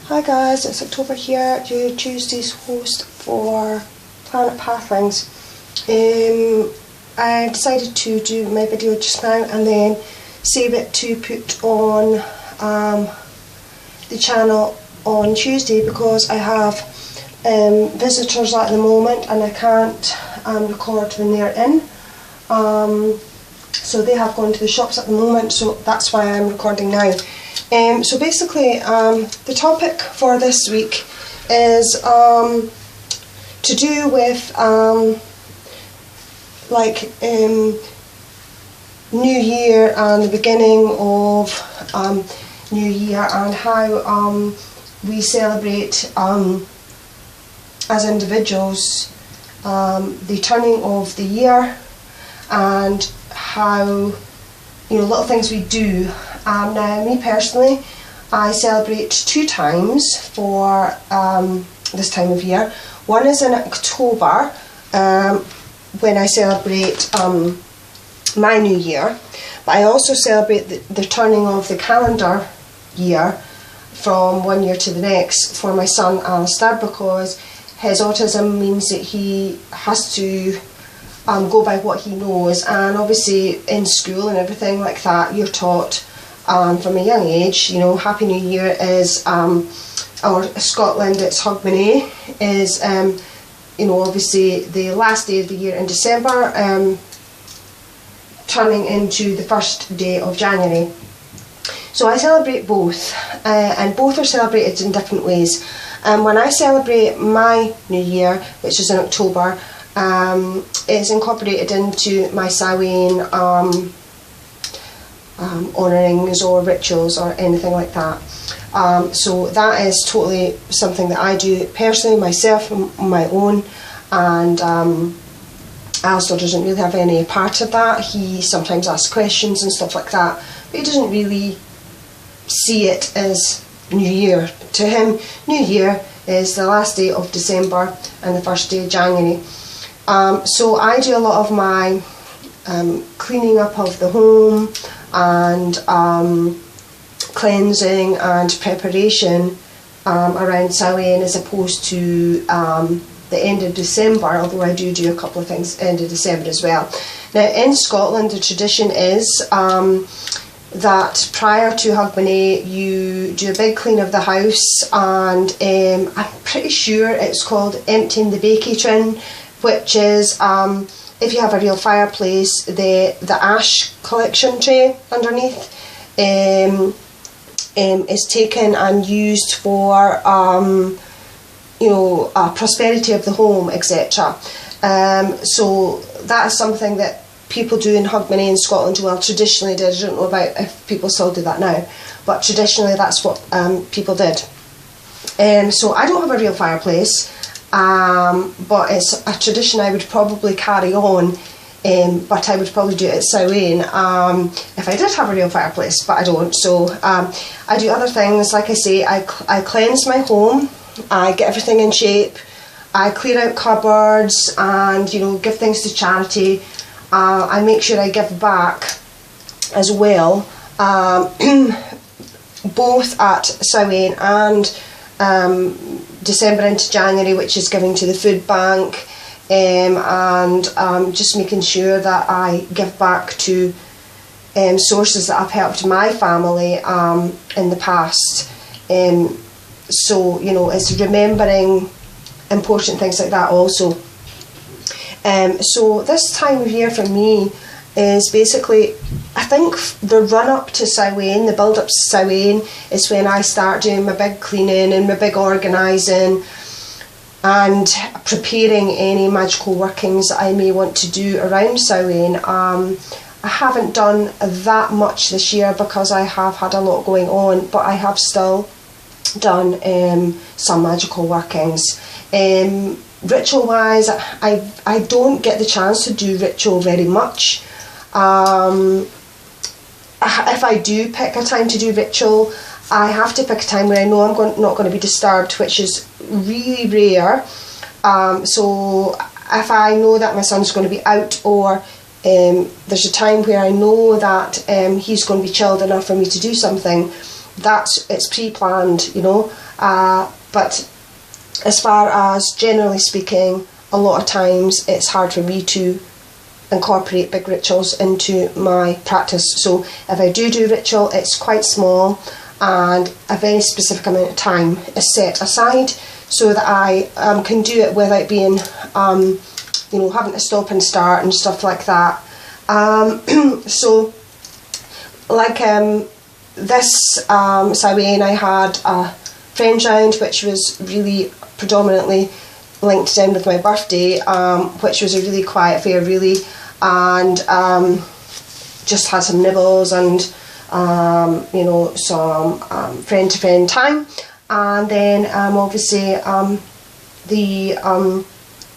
Hi guys, it's October here, your Tuesday's host for Planet Pathlings. I decided to do my video just now and then save it to put on the channel on Tuesday because I have visitors at the moment and I can't record when they're in. So they have gone to the shops at the moment, so that's why I'm recording now. So basically the topic for this week is to do with New Year and the beginning of New Year and how we celebrate as individuals the turning of the year and how, little things we do. Now, me personally, I celebrate 2 times for this time of year. One is in October, when I celebrate my New Year, but I also celebrate the turning of the calendar year from one year to the next for my son Alistair, because his autism means that he has to go by what he knows, and obviously in school and everything like that you're taught from a young age, Happy New Year is, or Scotland it's Hogmanay, is obviously the last day of the year in December, turning into the first day of January. So I celebrate both, and both are celebrated in different ways. When I celebrate my New Year, which is in October, it's incorporated into my Samhain honourings or rituals or anything like that. So that is totally something that I do personally, myself, on my own, and Alistair doesn't really have any part of that. He sometimes asks questions and stuff like that, but he doesn't really see it as New Year. To him, New Year is the last day of December and the first day of January. So I do a lot of my cleaning up of the home and cleansing and preparation around Samhain, as opposed to the end of December, although I do a couple of things end of December as well. Now in Scotland the tradition is that prior to Hogmanay you do a big clean of the house, and I'm pretty sure it's called emptying the bakey tin, which is, if you have a real fireplace, the ash collection tray underneath is taken and used for prosperity of the home, etc. So that is something that people do in Hogmanay in Scotland. Well, traditionally did. I don't know about if people still do that now, but traditionally that's what people did. So I don't have a real fireplace, but it's a tradition I would probably carry on, but I would probably do it at Samhain if I did have a real fireplace, but I don't. So I do other things. Like I say, I cleanse my home, I get everything in shape, I clear out cupboards and give things to charity. I make sure I give back as well, both at Samhain and December into January, which is giving to the food bank, and just making sure that I give back to sources that have helped my family in the past. So it's remembering important things like that also. So this time of year for me is basically, I think the run up to Samhain, the build up to Samhain, is when I start doing my big cleaning and my big organising and preparing any magical workings that I may want to do around Samhain. I haven't done that much this year because I have had a lot going on, but I have still done some magical workings. Ritual wise, I don't get the chance to do ritual very much. If I do pick a time to do ritual, I have to pick a time where I know I'm not going to be disturbed, which is really rare. So if I know that my son's going to be out, or there's a time where I know that he's going to be chilled enough for me to do something, it's pre-planned, you know. But as far as generally speaking, a lot of times it's hard for me to incorporate big rituals into my practice. So if I do ritual, it's quite small, and a very specific amount of time is set aside so that I can do it without being, you know, having to stop and start and stuff like that. So like this Samhain, I had a friends round, which was really predominantly linked in with my birthday, which was a really quiet affair, really, and just had some nibbles and you know, some friend to friend time. And then obviously the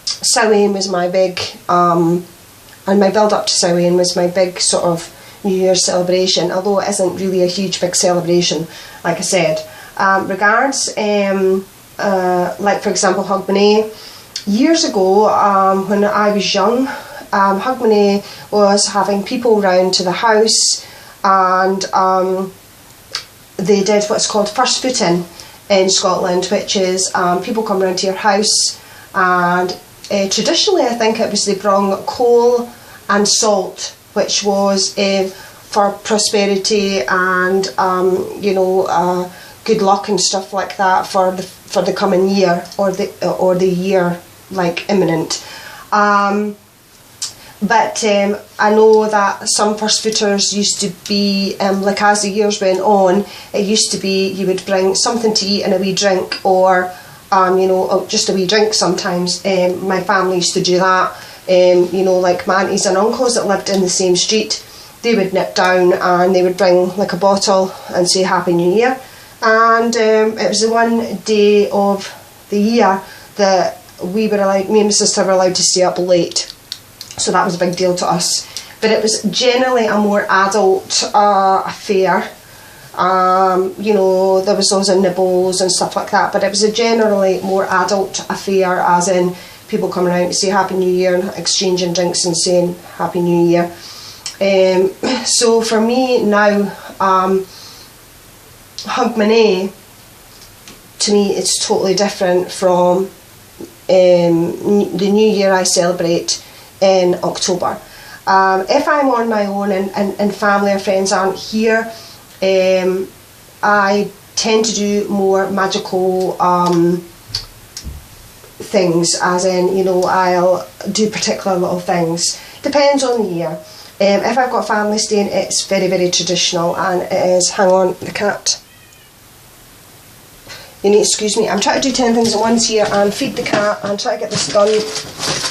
Samhain was my big, and my build up to Samhain was my big sort of New Year's celebration, although it isn't really a huge big celebration, like I said. Regards, like for example Hogmanay, years ago when I was young, Hogmanay was having people round to the house, and they did what's called first footing in Scotland, which is people come round to your house, and traditionally I think it was they brought coal and salt, which was for prosperity and you know, good luck and stuff like that for the coming year, or the year like imminent. But I know that some first footers used to be, like as the years went on, it used to be you would bring something to eat and a wee drink, or you know, just a wee drink sometimes. My family used to do that. You know, like my aunties and uncles that lived in the same street, they would nip down and they would bring like a bottle and say Happy New Year. And it was the one day of the year that we were allowed, me and my sister were allowed to stay up late. So that was a big deal to us. But it was generally a more adult affair. You know, there was loads of nibbles and stuff like that, but it was a generally more adult affair, as in people coming out to say Happy New Year and exchanging drinks and saying Happy New Year. So for me now, Hogmanay, to me, it's totally different from the New Year I celebrate in October. If I'm on my own and family or friends aren't here, I tend to do more magical things, as in, you know, I'll do particular little things. Depends on the year. If I've got family staying, it's very, very traditional, and it is, hang on, the cat. You need to excuse me, I'm trying to do 10 things at once here and feed the cat and try to get this done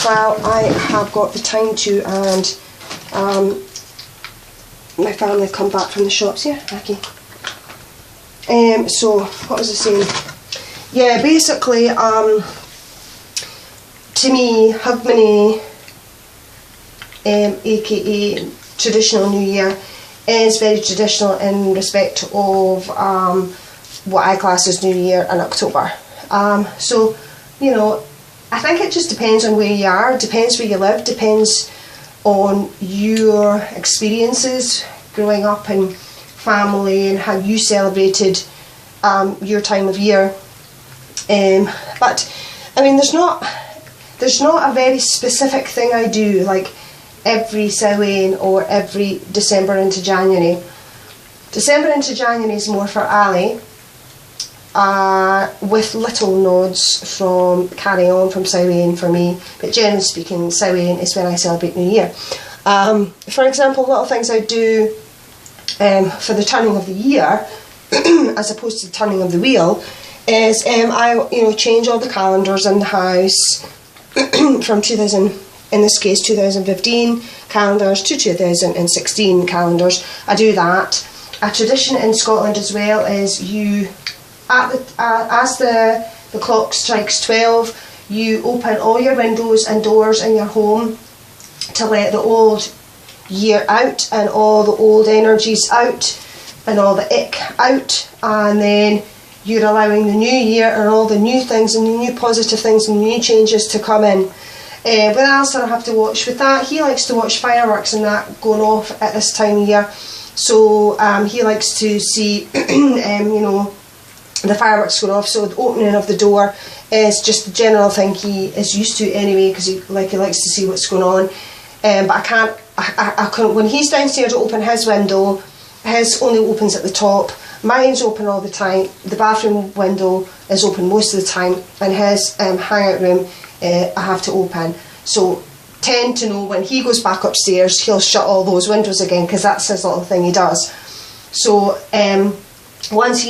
while I have got the time to, and my family have come back from the shops here. Okay. So, what was I saying? Yeah, basically, to me, Hogmanay, aka traditional New Year, is very traditional in respect of what I class as New Year in October. So, you know, I think it just depends on where you are, depends where you live, depends on your experiences growing up and family and how you celebrated your time of year. But I mean, there's not a very specific thing I do, like every Samhain or every December into January. December into January is more for Ali, with little nods from carrying on from Samhain for me, but generally speaking, Samhain is when I celebrate New Year. For example, little things I do for the turning of the year, as opposed to the turning of the wheel, is I change all the calendars in the house from 2015 calendars to 2016 calendars. I do that. A tradition in Scotland as well is as the clock strikes 12, you open all your windows and doors in your home to let the old year out and all the old energies out and all the ick out, and then you're allowing the new year and all the new things and the new positive things and new changes to come in. What else do I have to watch with that? He likes to watch fireworks and that going off at this time of year. So he likes to see, you know, the fireworks going off. So the opening of the door is just the general thing he is used to anyway, because he likes to see what's going on. But I can't, when he's downstairs to open his window, his only opens at the top. Mine's open all the time. The bathroom window is open most of the time, and his hangout room I have to open. So tend to know when he goes back upstairs, he'll shut all those windows again, because that's his little thing he does. So once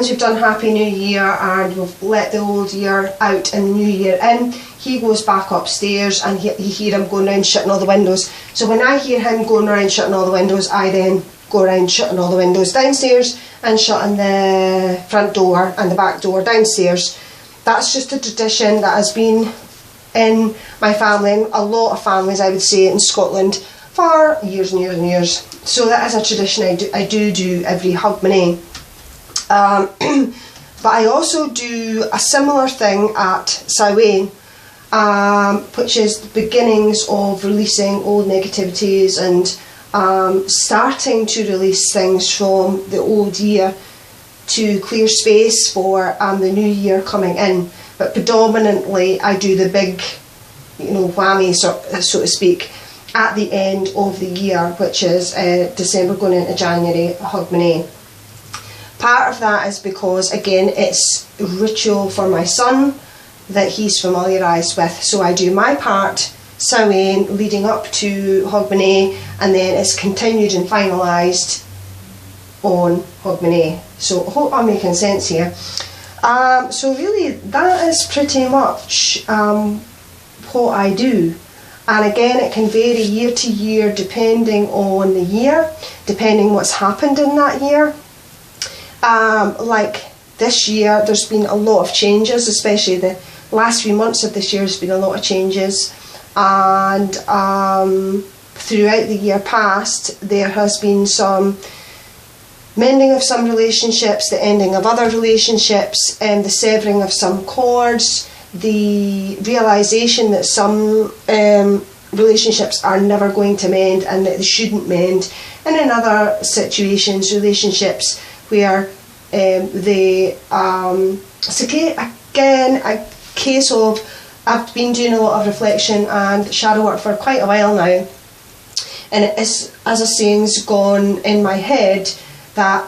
we've done Happy New Year and we've let the old year out and the new year in, he goes back upstairs, and you hear him going around shutting all the windows. So when I hear him going around shutting all the windows, I then go around shutting all the windows downstairs and shutting the front door and the back door downstairs. That's just a tradition that has been in my family, and a lot of families, I would say, in Scotland for years and years and years. So that is a tradition I do every Hogmanay. But I also do a similar thing at Samhain, which is the beginnings of releasing old negativities and starting to release things from the old year to clear space for the new year coming in. But predominantly I do the big, you know, whammy, so to speak, at the end of the year, which is December going into January, Hogmanay. Part of that is because, again, it's a ritual for my son that he's familiarised with. So I do my part, Samhain, leading up to Hogmanay, and then it's continued and finalised on Hogmanay. So I hope I'm making sense here. So really, that is pretty much what I do. And again, it can vary year to year depending on the year, depending what's happened in that year. Like this year, there's been a lot of changes, especially the last few months of this year has been a lot of changes. And throughout the year past, there has been some mending of some relationships, the ending of other relationships, and the severing of some cords, the realisation that some relationships are never going to mend and that they shouldn't mend, and in other situations, relationships where it's again a case of, I've been doing a lot of reflection and shadow work for quite a while now, and it is, as a saying's gone in my head, that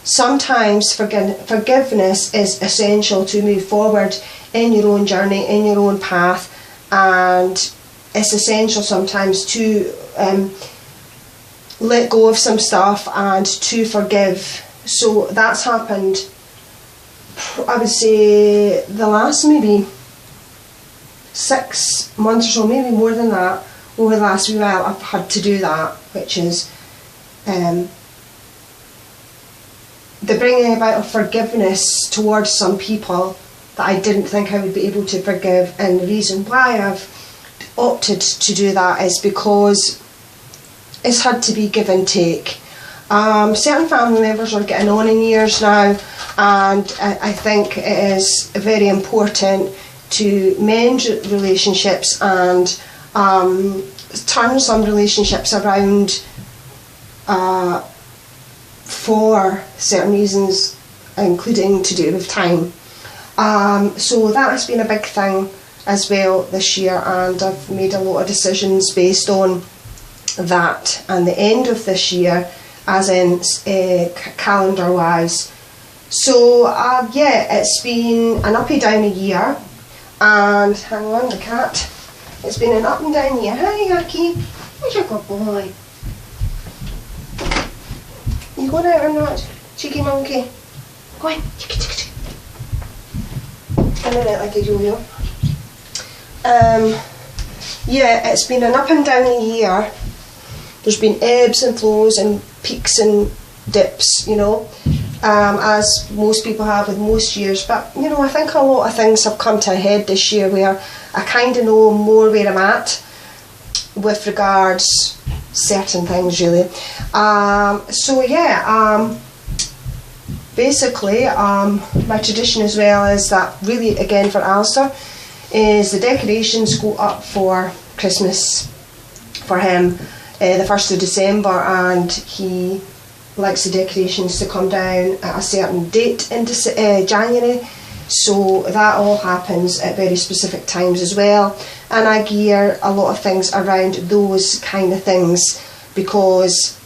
sometimes forgiveness is essential to move forward in your own journey, in your own path, and it's essential sometimes to let go of some stuff and to forgive. So that's happened, I would say, the last maybe 6 months or so, maybe more than that. Over the last wee while I've had to do that, which is the bringing about of forgiveness towards some people that I didn't think I would be able to forgive. And the reason why I've opted to do that is because it's had to be give and take. Certain family members are getting on in years now, and I think it is very important to mend relationships and turn some relationships around for certain reasons, including to do with time. So that has been a big thing as well this year, and I've made a lot of decisions based on that and the end of this year, as in calendar wise. So yeah, it's been an up and down year, and hang on, the cat. It's been an up and down year. Hi, Yucky. Where's your good boy? You going out or not, cheeky monkey? Go on, cheeky, cheeky, cheeky. Spinning it like a yo-yo. Yeah, it's been an up and down year. There's been ebbs and flows and peaks and dips, you know, as most people have with most years. But, you know, I think a lot of things have come to a head this year where I kind of know more where I'm at with regards certain things, really. So yeah, basically my tradition as well is that, really, again for Alistair, is the decorations go up for Christmas for him. the 1st of December, and he likes the decorations to come down at a certain date in January. So that all happens at very specific times as well, and I gear a lot of things around those kind of things because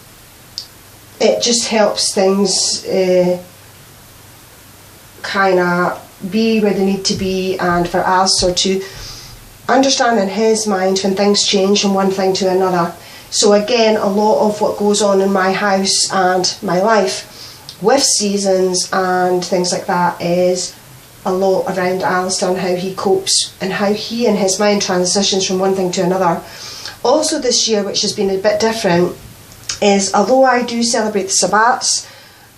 it just helps things kind of be where they need to be, and for Alistair to understand in his mind when things change from one thing to another. So again, a lot of what goes on in my house and my life with seasons and things like that is a lot around Alistair and how he copes and how he in his mind transitions from one thing to another. Also this year, which has been a bit different, is although I do celebrate the Sabbats,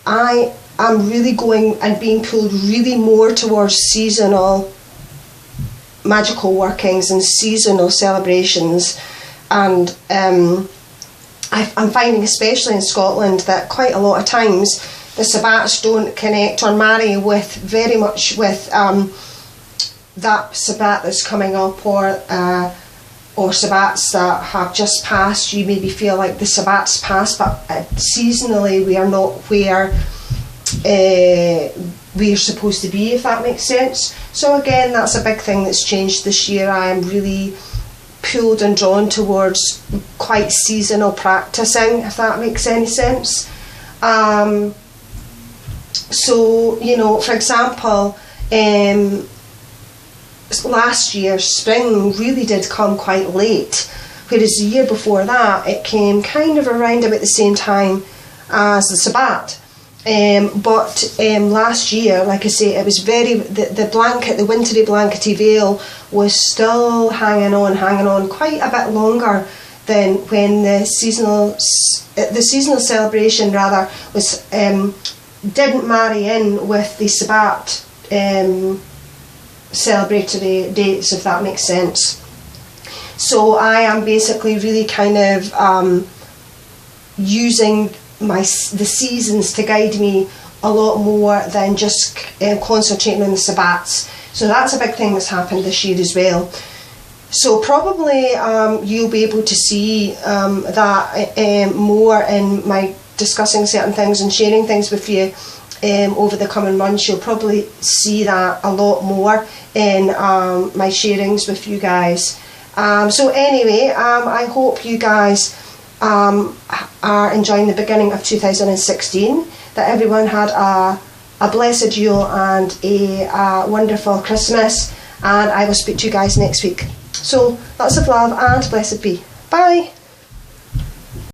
I am really going and being pulled really more towards seasonal magical workings and seasonal celebrations. And I'm finding, especially in Scotland, that quite a lot of times the Sabbats don't connect or marry with very much with that Sabbat that's coming up, or Sabbats that have just passed. You maybe feel like the Sabbat's passed, but seasonally we are not where we're supposed to be, if that makes sense. So again, that's a big thing that's changed this year. I am really pulled and drawn towards quite seasonal practicing, if that makes any sense. So, you know, for example, last year spring really did come quite late, whereas the year before that it came kind of around about the same time as the Sabbat. But last year, like I say, it was the blanket, the wintry blankety veil was still hanging on quite a bit longer than when the seasonal celebration rather was didn't marry in with the Sabbat celebratory dates, if that makes sense. So I am basically really kind of using the seasons to guide me a lot more than just concentrating on the Sabbats. So that's a big thing that's happened this year as well. So probably you'll be able to see that more in my discussing certain things and sharing things with you over the coming months. You'll probably see that a lot more in my sharings with you guys. So anyway, I hope you guys are enjoying the beginning of 2016, that everyone had a blessed Yule and a wonderful Christmas, and I will speak to you guys next week. So lots of love and blessed be. Bye.